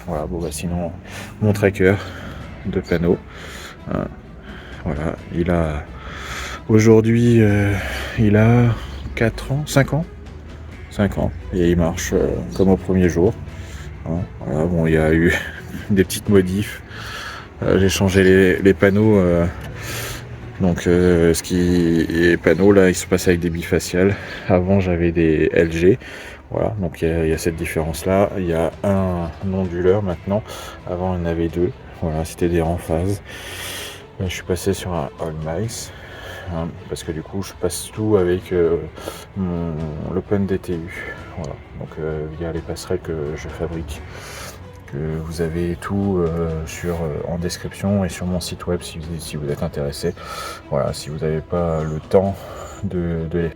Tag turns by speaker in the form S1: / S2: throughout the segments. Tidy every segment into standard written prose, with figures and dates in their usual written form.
S1: Voilà, bon bah sinon mon tracker de panneaux, voilà, il a aujourd'hui il a 4 ans, 5 ans 5 ans et il marche comme au premier jour. Voilà, bon, il y a eu des petites modifs, j'ai changé les panneaux, donc les panneaux là ils se passent avec des bifaciales. Avant j'avais des LG. Voilà, donc il y a cette différence là. Il y a un onduleur maintenant. Avant il y en avait deux. Voilà, c'était des renphases. Là, je suis passé sur un All Mice, parce que du coup je passe tout avec l'Open DTU. Voilà, donc via les passerelles que je fabrique. Que vous avez tout en description et sur mon site web si vous êtes intéressé. Voilà, si vous n'avez pas le temps de les.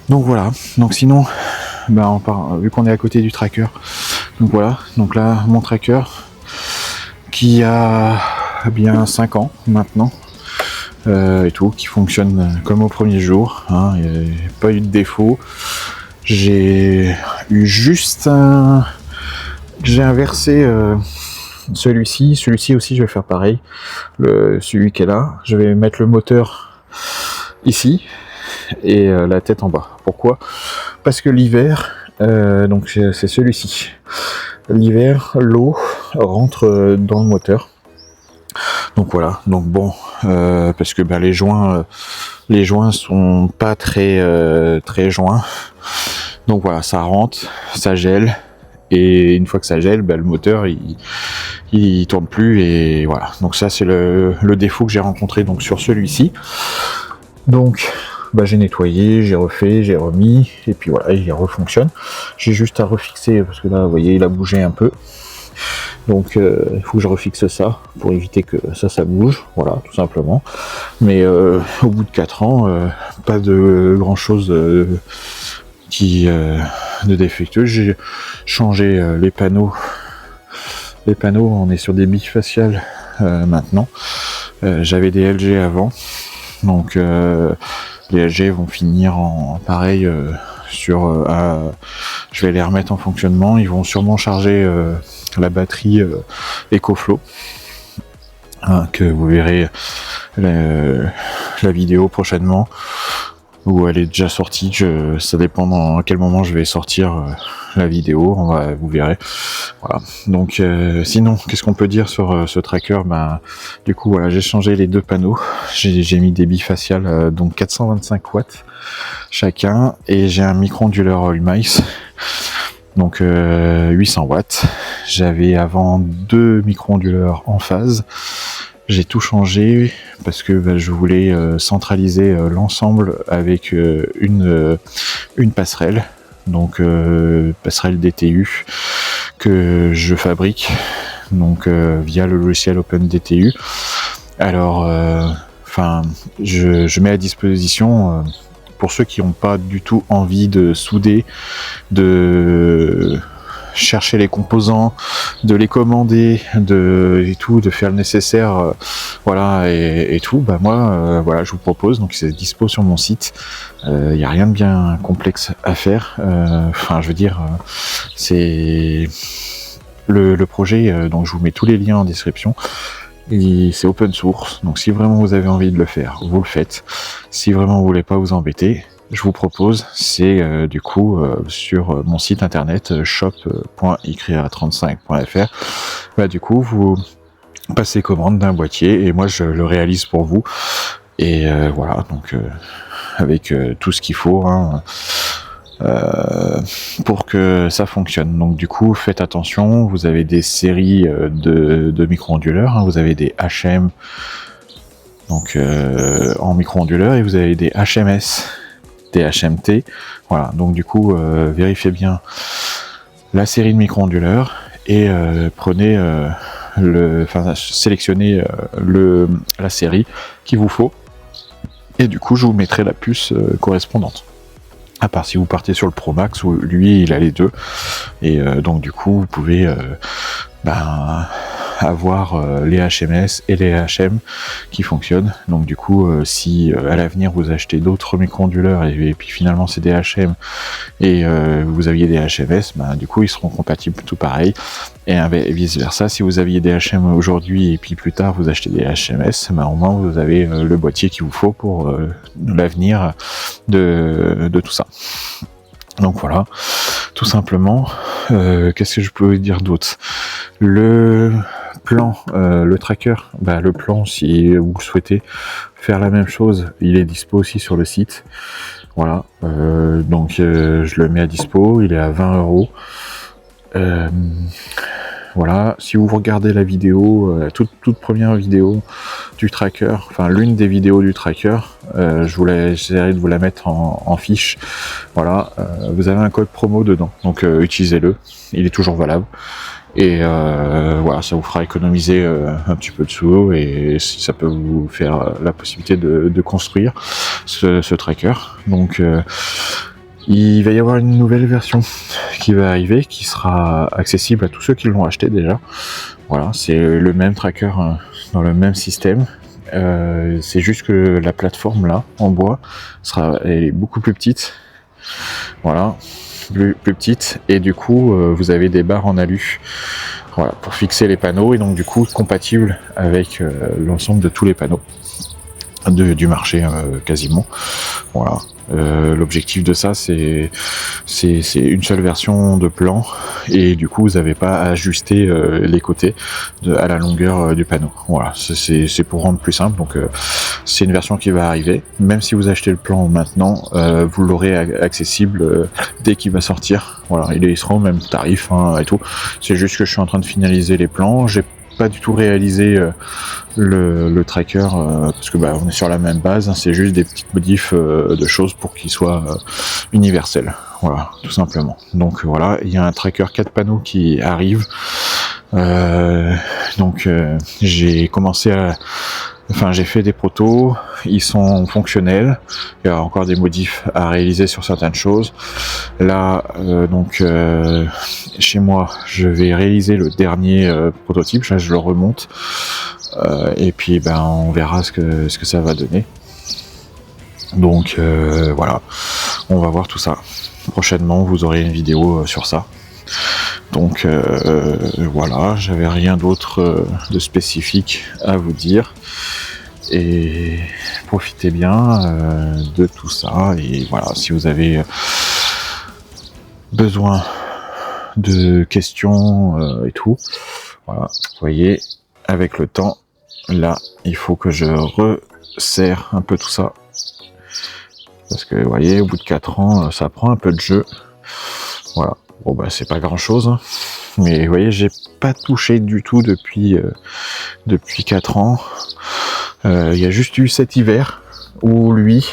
S1: Donc voilà, donc sinon, vu qu'on est à côté du tracker, donc voilà, donc là mon tracker qui a bien 5 ans maintenant, et tout, qui fonctionne comme au premier jour, il n'y a pas eu de défaut. J'ai eu juste j'ai inversé celui-ci aussi je vais faire pareil, celui qui est là, je vais mettre le moteur ici et la tête en bas. Pourquoi ? Parce que l'hiver, donc c'est celui-ci. L'hiver, l'eau rentre dans le moteur. Donc voilà. Donc bon, parce que les joints sont pas très joints. Donc voilà, ça rentre, ça gèle. Et une fois que ça gèle, le moteur il tourne plus et voilà. Donc ça c'est le défaut que j'ai rencontré donc sur celui-ci. Donc j'ai nettoyé, j'ai refait, j'ai remis, et puis voilà, il refonctionne. J'ai juste à refixer, parce que là, vous voyez, il a bougé un peu. Donc, il faut que je refixe ça, pour éviter que ça bouge, voilà, tout simplement. Mais au bout de 4 ans, pas de grand-chose de défectueux. J'ai changé les panneaux. Les panneaux, on est sur des bifaciales maintenant. J'avais des LG avant, donc les LG vont finir en pareil je vais les remettre en fonctionnement. Ils vont sûrement charger la batterie EcoFlow, que vous verrez la vidéo prochainement, ou elle est déjà sortie. Ça dépend dans quel moment je vais sortir la vidéo. Vous verrez. Voilà. Donc sinon, qu'est-ce qu'on peut dire sur ce tracker ? Du coup, voilà, j'ai changé les deux panneaux. J'ai mis des bifaciales, donc 425 watts chacun, et j'ai un micro-onduleur All Mice, donc 800 watts. J'avais avant 2 micro-onduleurs en phase. J'ai tout changé parce que je voulais centraliser l'ensemble avec une passerelle, donc passerelle DTU que je fabrique, donc via le logiciel OpenDTU. Alors, je mets à disposition pour ceux qui n'ont pas du tout envie de souder, de chercher les composants, de les commander, et tout, de faire le nécessaire, voilà, et tout. Moi, voilà, je vous propose. Donc c'est dispo sur mon site. Il n'y a rien de bien complexe à faire. Je veux dire, c'est le projet. Donc je vous mets tous les liens en description. Et c'est open source, donc si vraiment vous avez envie de le faire, vous le faites. Si vraiment vous voulez pas vous embêter, je vous propose, c'est sur mon site internet shop.icrea35.fr. Du coup, vous passez commande d'un boîtier et moi je le réalise pour vous. Et voilà, donc avec tout ce qu'il faut. pour que ça fonctionne. Donc du coup, faites attention, vous avez des séries de micro-onduleurs, hein. Vous avez des HM donc en micro-onduleurs et vous avez des HMS, des HMT. Voilà, donc du coup, vérifiez bien la série de micro-onduleurs et prenez sélectionnez la série qu'il vous faut. Et du coup, je vous mettrai la puce correspondante. À part si vous partez sur le Pro Max où lui il a les deux. Et donc du coup vous pouvez avoir les HMS et les HM qui fonctionnent. Donc du coup si à l'avenir vous achetez d'autres micro-onduleurs et puis finalement c'est des HM et vous aviez des HMS, du coup ils seront compatibles tout pareil. Et vice versa, si vous aviez des HM aujourd'hui et puis plus tard vous achetez des HMS, au moins vous avez le boîtier qu'il vous faut pour l'avenir de tout ça. Donc voilà, tout simplement. Qu'est-ce que je peux vous dire d'autre? Le plan, le tracker, le plan, si vous souhaitez faire la même chose, il est dispo aussi sur le site. Voilà, donc je le mets à dispo, il est à 20 €. Voilà, si vous regardez la vidéo, la toute première vidéo du tracker, enfin l'une des vidéos du tracker, j'essaierai de vous la mettre en fiche. Voilà, vous avez un code promo dedans, donc utilisez-le, il est toujours valable. Et voilà, ça vous fera économiser un petit peu de sous et ça peut vous faire la possibilité de construire ce tracker. Donc il va y avoir une nouvelle version qui va arriver, qui sera accessible à tous ceux qui l'ont acheté déjà. Voilà, c'est le même tracker dans le même système. C'est juste que la plateforme là, en bois, elle est beaucoup plus petite. Voilà, plus petite. Et du coup, vous avez des barres en alu. Voilà, pour fixer les panneaux. Et donc du coup, compatible avec l'ensemble de tous les panneaux du marché quasiment. Voilà. L'objectif de ça, c'est une seule version de plan et du coup vous n'avez pas à ajuster les côtés à la longueur du panneau. Voilà, c'est pour rendre plus simple. Donc c'est une version qui va arriver. Même si vous achetez le plan maintenant, vous l'aurez accessible dès qu'il va sortir. Voilà, il sera au même tarif et tout. C'est juste que je suis en train de finaliser les plans. J'ai pas du tout réalisé le tracker parce que on est sur la même base, hein, c'est juste des petites modifs de choses pour qu'il soit universel. Voilà, tout simplement. Donc voilà, il y a un tracker 4 panneaux qui arrive. Donc j'ai commencé j'ai fait des protos, ils sont fonctionnels, il y a encore des modifs à réaliser sur certaines choses. Là, chez moi, je vais réaliser le dernier prototype, là je le remonte, et puis on verra ce que ça va donner. Donc voilà, on va voir tout ça. Prochainement, vous aurez une vidéo sur ça. Donc voilà, j'avais rien d'autre de spécifique à vous dire. Et profitez bien de tout ça. Et voilà, si vous avez besoin de questions et tout, voilà, vous voyez, avec le temps, là, il faut que je resserre un peu tout ça. Parce que vous voyez, au bout de 4 ans, ça prend un peu de jeu. Voilà. Bon c'est pas grand chose, hein. Mais vous voyez, j'ai pas touché du tout depuis 4 ans. Il y a juste eu cet hiver où lui,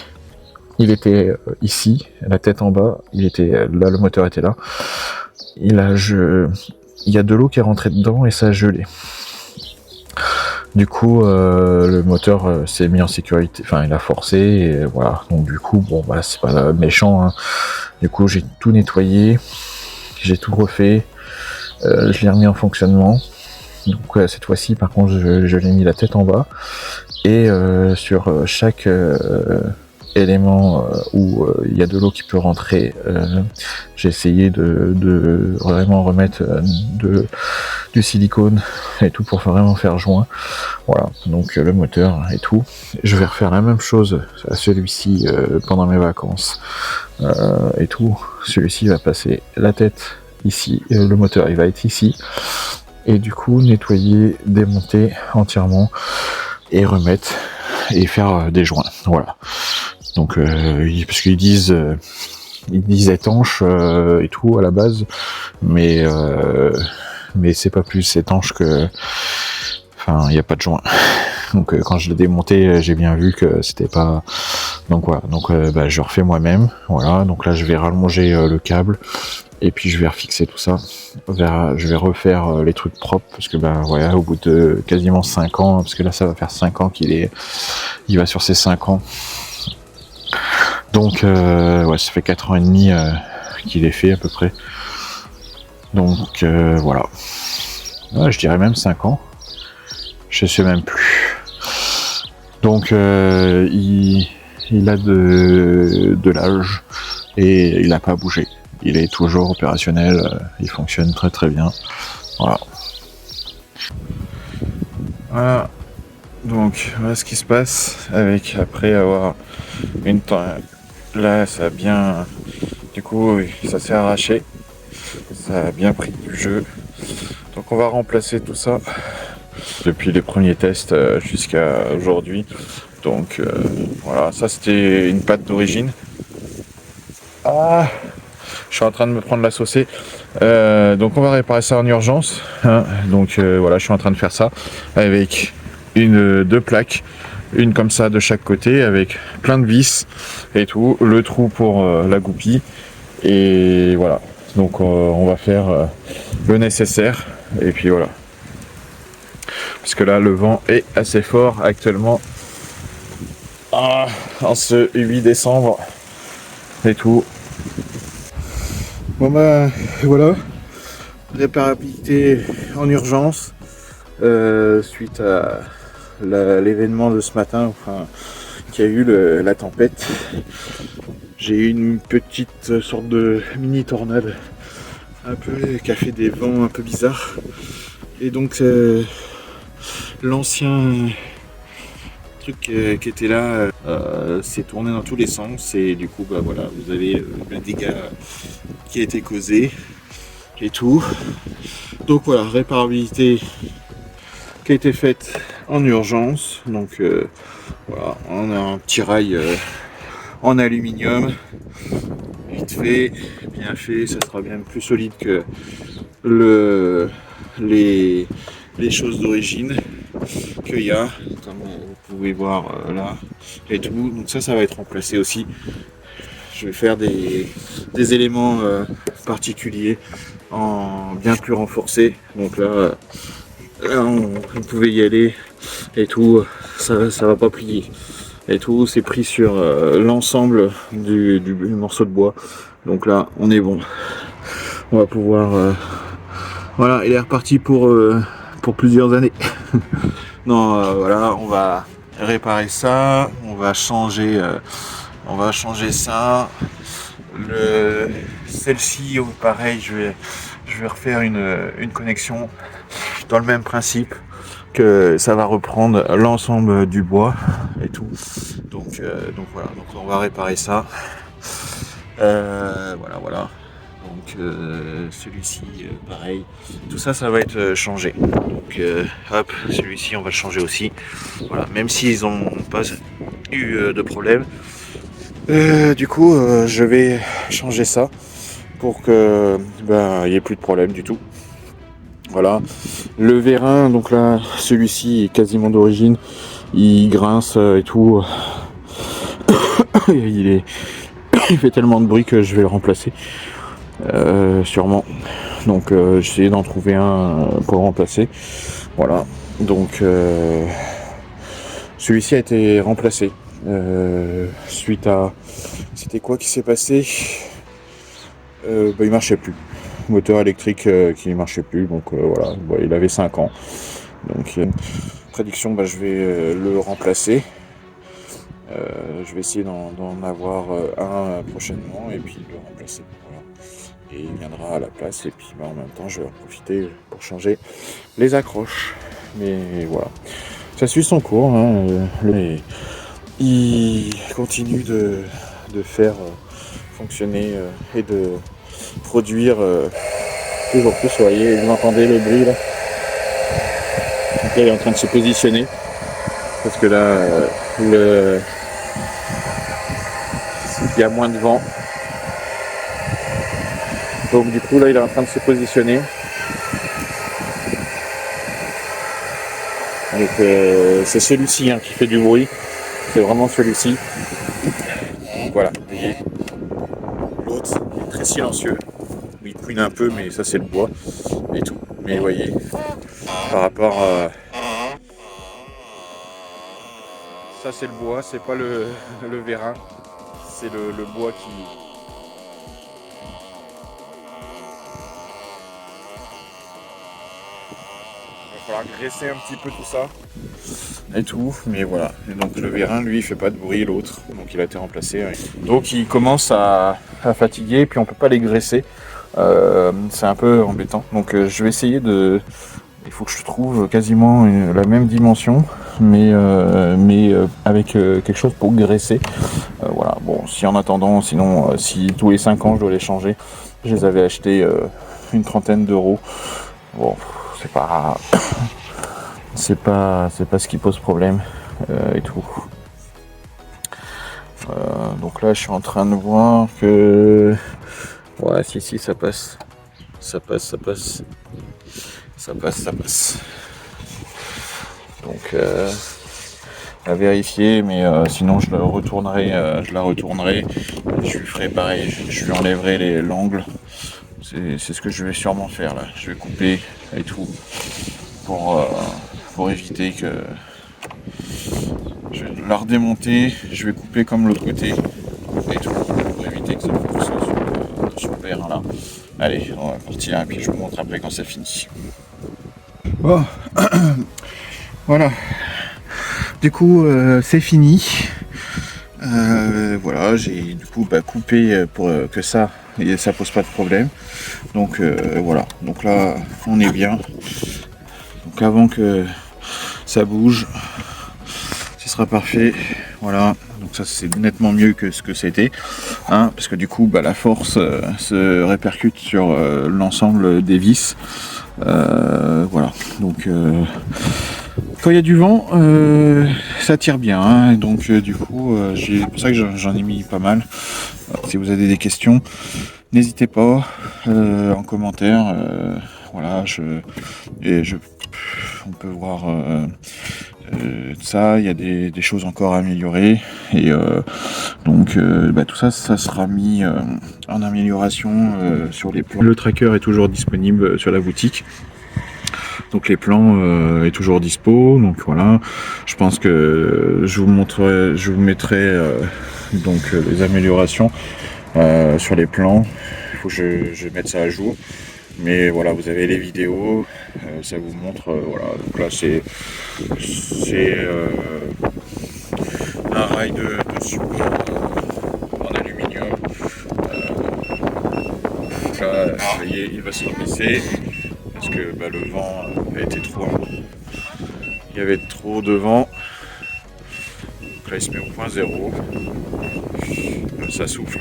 S1: il était ici, la tête en bas, il était là, le moteur était là. Il y a de l'eau qui est rentrée dedans et ça a gelé. Du coup, le moteur s'est mis en sécurité, il a forcé, et voilà. Donc du coup, c'est pas méchant, hein. Du coup, j'ai tout nettoyé, j'ai tout refait, je l'ai remis en fonctionnement. Donc cette fois-ci, par contre, je l'ai mis la tête en bas, et sur chaque élément où il y a de l'eau qui peut rentrer, j'ai essayé de vraiment remettre du silicone et tout pour vraiment faire joint. Voilà, donc le moteur et tout. Je vais refaire la même chose à celui-ci pendant mes vacances et tout. Celui-ci va passer la tête ici, le moteur il va être ici, et du coup nettoyer, démonter entièrement et remettre et faire des joints. Voilà. Donc parce qu'ils disent ils disent étanche et tout à la base, mais c'est pas plus étanche que, enfin il n'y a pas de joint. Donc quand je l'ai démonté, j'ai bien vu que c'était pas, donc voilà, donc je refais moi-même, voilà, donc là je vais rallonger le câble et puis je vais refixer tout ça, je vais refaire les trucs propres parce que voilà, au bout de quasiment 5 ans, parce que là ça va faire 5 ans il va sur ses 5 ans. Donc ouais, ça fait 4 ans et demi qu'il est fait à peu près. Donc voilà. Ouais, je dirais même 5 ans. Je sais même plus. Donc il a de l'âge et il n'a pas bougé. Il est toujours opérationnel, il fonctionne très très bien. Voilà. Voilà. Donc voilà ce qui se passe avec, après avoir une temps. Là ça a bien, du coup ça s'est arraché, ça a bien pris du jeu, donc on va remplacer tout ça depuis les premiers tests jusqu'à aujourd'hui. Donc voilà, ça c'était une pâte d'origine. Je suis en train de me prendre la saucée, donc on va réparer ça en urgence, hein. Donc voilà, je suis en train de faire ça avec deux plaques, une comme ça de chaque côté avec plein de vis et tout, le trou pour la goupille, et voilà, donc on va faire le nécessaire et puis voilà, parce que là le vent est assez fort actuellement en ce 8 décembre et tout. Bon voilà, réparabilité en urgence suite à l'événement de ce matin, enfin qui a eu la tempête. J'ai eu une petite sorte de mini tornade un peu, qui a fait des vents un peu bizarres, et donc l'ancien truc qui était là s'est tourné dans tous les sens, et du coup voilà, vous avez le dégât qui a été causé et tout. Donc voilà, réparabilité qui a été faite en urgence. Donc voilà, on a un petit rail en aluminium, vite fait, bien fait, ça sera bien plus solide que les choses d'origine qu'il y a, comme vous pouvez voir là et tout. Donc ça va être remplacé aussi. Je vais faire des éléments particuliers en bien plus renforcés. Donc là vous pouvez y aller et tout, ça va pas plier et tout, c'est pris sur l'ensemble du morceau de bois. Donc là on est bon, on va pouvoir voilà, il est reparti pour plusieurs années. Non, voilà, on va réparer ça, on va changer ça. Celle-ci, pareil, je vais refaire une connexion dans le même principe, que ça va reprendre l'ensemble du bois et tout. Donc voilà, donc on va réparer ça. Voilà. Donc celui-ci, pareil. Tout ça va être changé. Donc hop, celui-ci on va le changer aussi. Voilà, même s'ils n'ont pas eu de problème. Du coup, je vais changer ça pour que il n'y ait plus de problème du tout. Voilà. Le vérin, donc là, celui-ci est quasiment d'origine. Il grince et tout. il fait tellement de bruit que je vais le remplacer. Sûrement. Donc j'essaie d'en trouver un pour le remplacer. Voilà. Donc celui-ci a été remplacé. Suite à... C'était quoi qui s'est passé? Il marchait plus. Moteur électrique qui marchait plus. Donc voilà. Il avait 5 ans. Donc prédiction, je vais le remplacer. Je vais essayer d'en avoir un prochainement et puis le remplacer. Voilà. Et il viendra à la place, et puis en même temps je vais en profiter pour changer les accroches. Mais voilà, ça suit son cours, hein. Il continue de faire fonctionner et de produire toujours plus. Vous voyez, vous entendez le bruit là. Donc là il est en train de se positionner, parce que là il y a moins de vent. Donc du coup là il est en train de se positionner. Donc c'est celui-ci qui fait du bruit. C'est vraiment celui-ci. Donc voilà, vous voyez. L'autre est très silencieux. Il couine un peu mais ça c'est le bois et tout. Mais vous voyez, par rapport à... Ça c'est le bois, c'est pas le vérin. C'est le bois qui... Il va falloir graisser un petit peu tout ça et tout, mais voilà. Et donc le vérin, lui, il fait pas de bruit, l'autre, donc il a été remplacé. Ouais. Donc il commence à fatiguer, puis on peut pas les graisser. C'est un peu embêtant. Donc je vais essayer de... Il faut que je trouve quasiment la même dimension, mais avec quelque chose pour graisser. Voilà. Bon, si en attendant, sinon, si tous les 5 ans je dois les changer, je les avais achetés une trentaine d'euros. Bon, c'est pas, c'est pas ce qui pose problème et tout. Donc là, je suis en train de voir que, ouais, si ça passe, ça passe. Donc à vérifier, mais sinon je la retournerai, je lui ferai pareil, je lui enlèverai l'angle. C'est ce que je vais sûrement faire là. Je vais couper et tout pour éviter que je vais la redémonter. Je vais couper comme l'autre côté et tout pour éviter que ça pousse sur le vérin là. Allez, on va partir et puis je vous montre après quand c'est fini. Bon, voilà. Du coup, c'est fini. Voilà, j'ai du coup coupé pour que ça pose pas de problème. Donc voilà, donc là on est bien. Donc avant que ça bouge, ce sera parfait. Voilà, donc ça c'est nettement mieux que ce que c'était, parce que du coup la force se répercute sur l'ensemble des vis. Voilà, donc quand il y a du vent, ça tire bien, donc du coup c'est pour ça que j'en ai mis pas mal. Alors, si vous avez des questions, n'hésitez pas en commentaire. Voilà, on peut voir ça. Il y a des choses encore à améliorer et donc tout ça sera mis en amélioration sur les plans. Le tracker est toujours disponible sur la boutique. Donc les plans est toujours dispo, donc voilà. Je pense que je vous mettrai donc les améliorations sur les plans. Il faut que je mette ça à jour. Mais voilà, vous avez les vidéos, ça vous montre. Voilà, donc là c'est un rail de support en aluminium. Donc là, ça y est, il va se baisser. Parce que le vent a été trop. Il y avait trop de vent. Donc là il se met au point zéro. Ça souffle.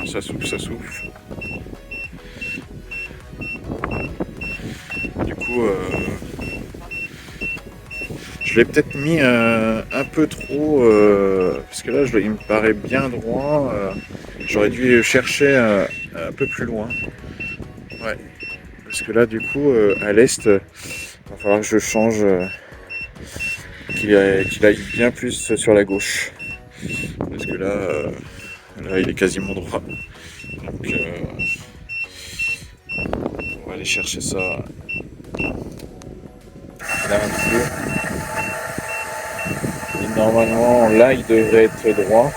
S1: Du coup je l'ai peut-être mis un peu trop parce que là il me paraît bien droit. J'aurais dû chercher un peu plus loin. Ouais. Parce que là du coup à l'est il va falloir que je change, qu'il aille bien plus sur la gauche, parce que là il est quasiment droit, donc on va aller chercher ça là un peu, et normalement là il devrait être droit.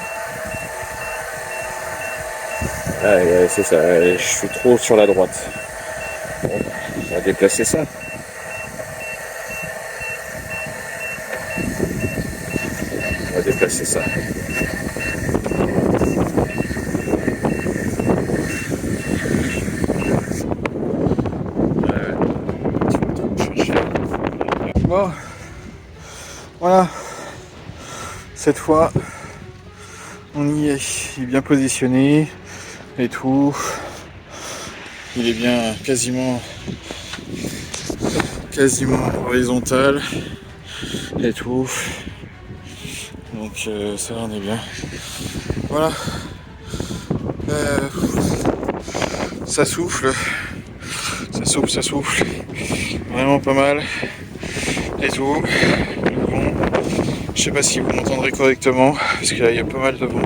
S1: C'est ça, je suis trop sur la droite. Bon, on va déplacer ça. Bon, voilà, cette fois on y est, il est bien positionné et tout, il est bien quasiment horizontal et tout, donc ça on est bien. Voilà, ça souffle, ça souffle. Vraiment pas mal. Et tout. Bon. Je sais pas si vous m'entendrez correctement, parce que là il y a pas mal de vent.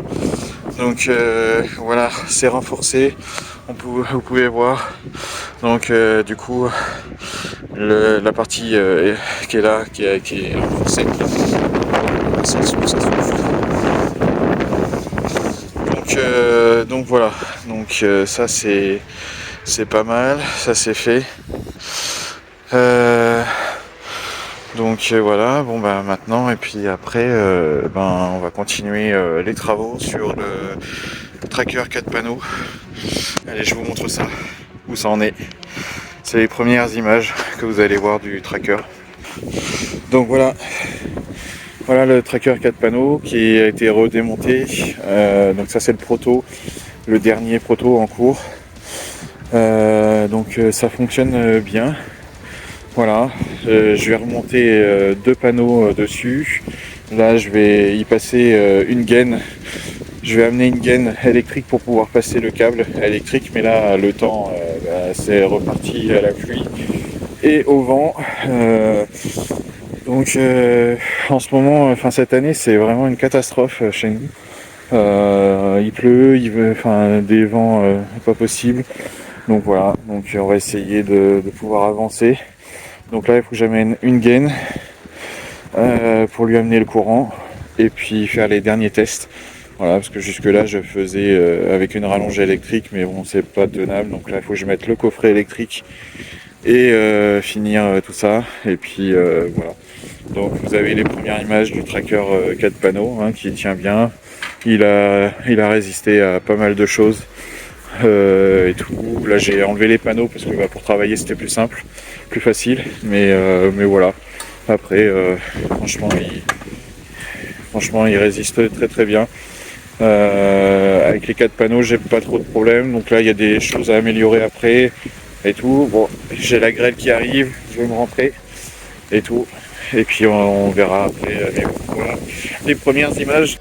S1: Donc voilà, c'est renforcé. Vous pouvez voir. Donc du coup, la partie qui est là, qui est renforcée. Ça souffle. Donc voilà. Donc ça c'est pas mal. Ça c'est fait. Donc voilà, bon bah maintenant et puis après on va continuer les travaux sur le tracker 4 panneaux. Allez, je vous montre ça, où ça en est. C'est les premières images que vous allez voir du tracker. Donc voilà le tracker 4 panneaux qui a été redémonté. Donc ça c'est le proto, le dernier proto en cours. Donc ça fonctionne bien. Voilà, je vais remonter 2 panneaux dessus. Là, je vais y passer une gaine. Je vais amener une gaine électrique pour pouvoir passer le câble électrique. Mais là, le temps, c'est reparti à la pluie et au vent. Donc, en ce moment, cette année, c'est vraiment une catastrophe chez nous. Il pleut, des vents pas possible. Donc voilà, donc on va essayer de pouvoir avancer. Donc là il faut que j'amène une gaine pour lui amener le courant et puis faire les derniers tests. Voilà, parce que jusque là je faisais avec une rallonge électrique, mais bon c'est pas tenable. Donc là il faut que je mette le coffret électrique et finir tout ça. Et puis voilà. Donc vous avez les premières images du tracker 4 panneaux qui tient bien. Il a résisté à pas mal de choses. Et tout. Là j'ai enlevé les panneaux parce que pour travailler c'était plus simple, plus facile, mais voilà. Après franchement il résiste très très bien. Avec les 4 panneaux j'ai pas trop de problèmes, donc là il y a des choses à améliorer après et tout. Bon, j'ai la grêle qui arrive, je vais me rentrer et tout, et puis on verra après. Mais voilà, les premières images.